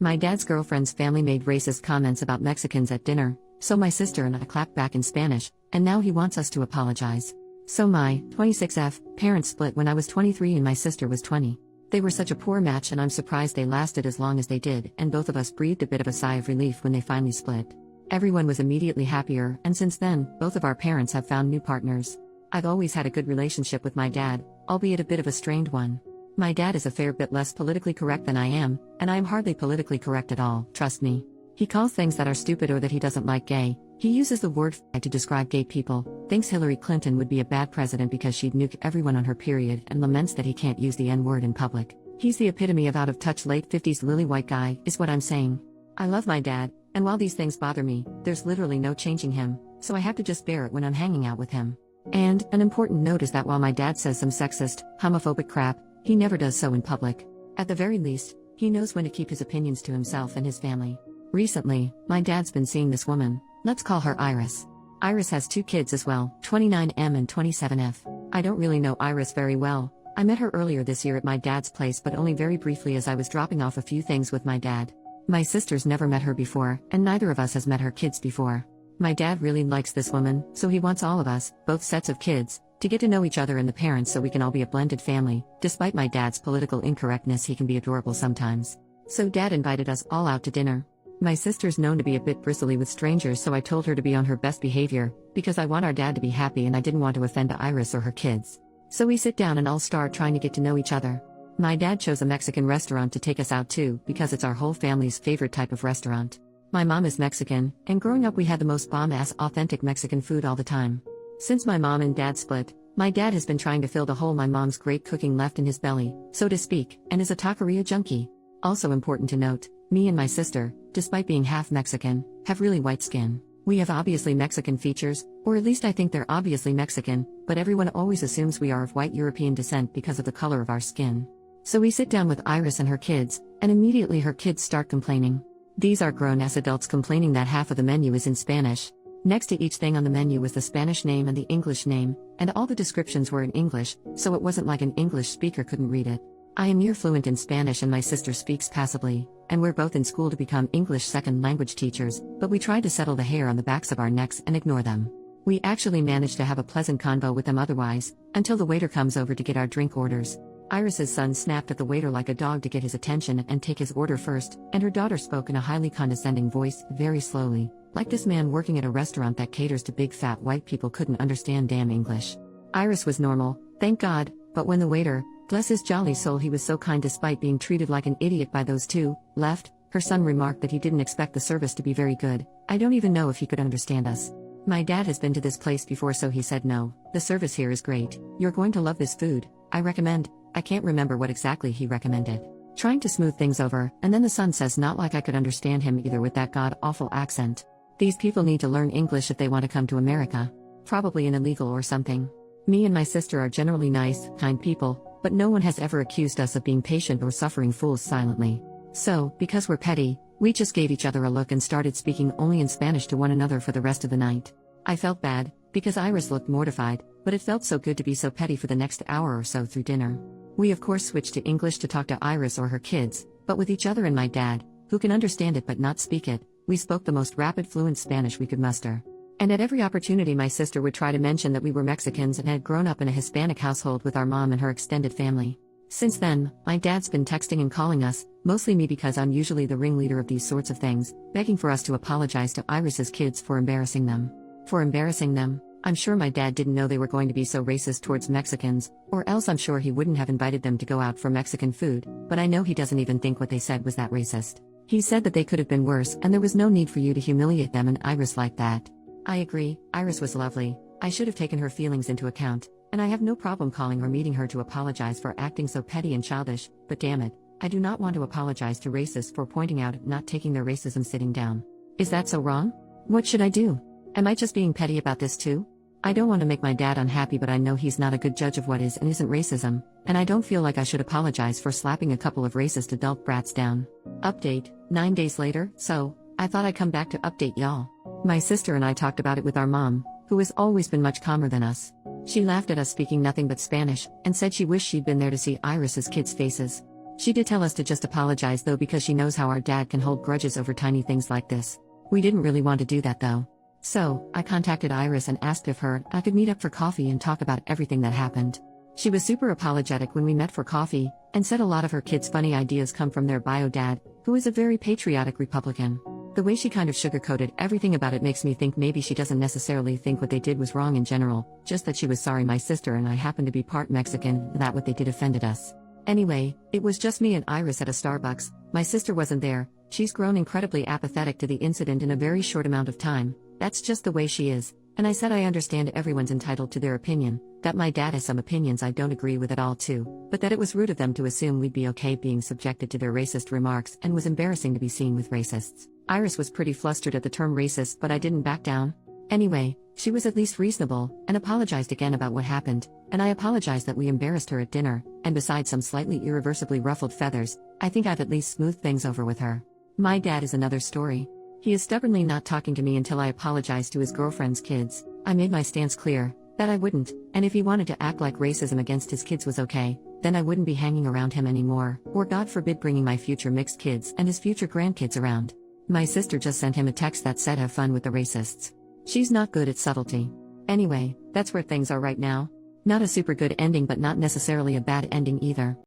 My dad's girlfriend's family made racist comments about Mexicans at dinner, so my sister and I clapped back in Spanish, and now he wants us to apologize. So my 26F parents split when I was 23 and my sister was 20. They were such a poor match and I'm surprised they lasted as long as they did, and both of us breathed a bit of a sigh of relief when they finally split. Everyone was immediately happier, and since then, both of our parents have found new partners. I've always had a good relationship with my dad, albeit a bit of a strained one. My dad is a fair bit less politically correct than I am, and I am hardly politically correct at all, trust me. He calls things that are stupid or that he doesn't like gay. He uses the word f*** to describe gay people, thinks Hillary Clinton would be a bad president because she'd nuke everyone on her period, and laments that he can't use the N-word in public. He's the epitome of out-of-touch late 50s lily white guy, is what I'm saying. I love my dad, and while these things bother me, there's literally no changing him, so I have to just bear it when I'm hanging out with him. And, an important note is that while my dad says some sexist, homophobic crap, he never does so in public. At the very least, he knows when to keep his opinions to himself and his family. Recently, my dad's been seeing this woman, let's call her Iris. Iris has 2 kids as well, 29M and 27F. I don't really know Iris very well. I met her earlier this year at my dad's place, but only very briefly as I was dropping off a few things with my dad. My sister's never met her before, and neither of us has met her kids before. My dad really likes this woman, so he wants all of us, both sets of kids, to get to know each other and the parents so we can all be a blended family. Despite my dad's political incorrectness, he can be adorable sometimes. So dad invited us all out to dinner. My sister's known to be a bit bristly with strangers, so I told her to be on her best behavior, because I want our dad to be happy and I didn't want to offend Iris or her kids. So we sit down and all start trying to get to know each other. My dad chose a Mexican restaurant to take us out to, because it's our whole family's favorite type of restaurant. My mom is Mexican, and growing up we had the most bomb-ass authentic Mexican food all the time. Since my mom and dad split, my dad has been trying to fill the hole my mom's great cooking left in his belly, so to speak, and is a taqueria junkie. Also important to note, me and my sister, despite being half Mexican, have really white skin. We have obviously Mexican features, or at least I think they're obviously Mexican, but everyone always assumes we are of white European descent because of the color of our skin. So we sit down with Iris and her kids, and immediately her kids start complaining. These are grown-ass adults complaining that half of the menu is in Spanish. Next to each thing on the menu was the Spanish name and the English name, and all the descriptions were in English, so it wasn't like an English speaker couldn't read it. I am near fluent in Spanish and my sister speaks passably, and we're both in school to become English second language teachers, but we tried to settle the hair on the backs of our necks and ignore them. We actually managed to have a pleasant convo with them otherwise, until the waiter comes over to get our drink orders. Iris's son snapped at the waiter like a dog to get his attention and take his order first, and her daughter spoke in a highly condescending voice, very slowly, like this man working at a restaurant that caters to big fat white people couldn't understand damn English. Iris was normal, thank God, but when the waiter, bless his jolly soul, he was so kind despite being treated like an idiot by those two, left, her son remarked that he didn't expect the service to be very good. I don't even know if he could understand us. My dad has been to this place before, so he said no, the service here is great, you're going to love this food, I recommend. I can't remember what exactly he recommended. Trying to smooth things over, and then the son says not like I could understand him either with that god-awful accent. These people need to learn English if they want to come to America. Probably an illegal or something. Me and my sister are generally nice, kind people, but no one has ever accused us of being patient or suffering fools silently. So, because we're petty, we just gave each other a look and started speaking only in Spanish to one another for the rest of the night. I felt bad, because Iris looked mortified, but it felt so good to be so petty for the next hour or so through dinner. We of course switched to English to talk to Iris or her kids, but with each other and my dad, who can understand it but not speak it, we spoke the most rapid fluent Spanish we could muster. And at every opportunity my sister would try to mention that we were Mexicans and had grown up in a Hispanic household with our mom and her extended family. Since then, my dad's been texting and calling us, mostly me because I'm usually the ringleader of these sorts of things, begging for us to apologize to Iris's kids for embarrassing them. For embarrassing them? I'm sure my dad didn't know they were going to be so racist towards Mexicans, or else I'm sure he wouldn't have invited them to go out for Mexican food, but I know he doesn't even think what they said was that racist. He said that they could have been worse and there was no need for you to humiliate them and Iris like that. I agree, Iris was lovely, I should have taken her feelings into account, and I have no problem calling or meeting her to apologize for acting so petty and childish, but damn it, I do not want to apologize to racists for pointing out not taking their racism sitting down. Is that so wrong? What should I do? Am I just being petty about this too? I don't want to make my dad unhappy, but I know he's not a good judge of what is and isn't racism, and I don't feel like I should apologize for slapping a couple of racist adult brats down. Update, 9 days later, so, I thought I'd come back to update y'all. My sister and I talked about it with our mom, who has always been much calmer than us. She laughed at us speaking nothing but Spanish, and said she wished she'd been there to see Iris's kids' faces. She did tell us to just apologize though because she knows how our dad can hold grudges over tiny things like this. We didn't really want to do that though. So, I contacted Iris and asked if her and I could meet up for coffee and talk about everything that happened. She was super apologetic when we met for coffee, and said a lot of her kids' funny ideas come from their bio dad, who is a very patriotic Republican. The way she kind of sugarcoated everything about it makes me think maybe she doesn't necessarily think what they did was wrong in general, just that she was sorry my sister and I happen to be part Mexican, that what they did offended us. Anyway, it was just me and Iris at a Starbucks. My sister wasn't there. She's grown incredibly apathetic to the incident in a very short amount of time. That's just the way she is. And I said I understand everyone's entitled to their opinion, that my dad has some opinions I don't agree with at all too, but that it was rude of them to assume we'd be okay being subjected to their racist remarks and was embarrassing to be seen with racists. Iris was pretty flustered at the term racist, but I didn't back down. Anyway, she was at least reasonable, and apologized again about what happened, and I apologized that we embarrassed her at dinner, and besides some slightly irreversibly ruffled feathers, I think I've at least smoothed things over with her. My dad is another story. He is stubbornly not talking to me until I apologized to his girlfriend's kids. I made my stance clear, that I wouldn't, and if he wanted to act like racism against his kids was okay, then I wouldn't be hanging around him anymore, or God forbid bringing my future mixed kids and his future grandkids around. My sister just sent him a text that said have fun with the racists. She's not good at subtlety. Anyway, that's where things are right now. Not a super good ending but not necessarily a bad ending either.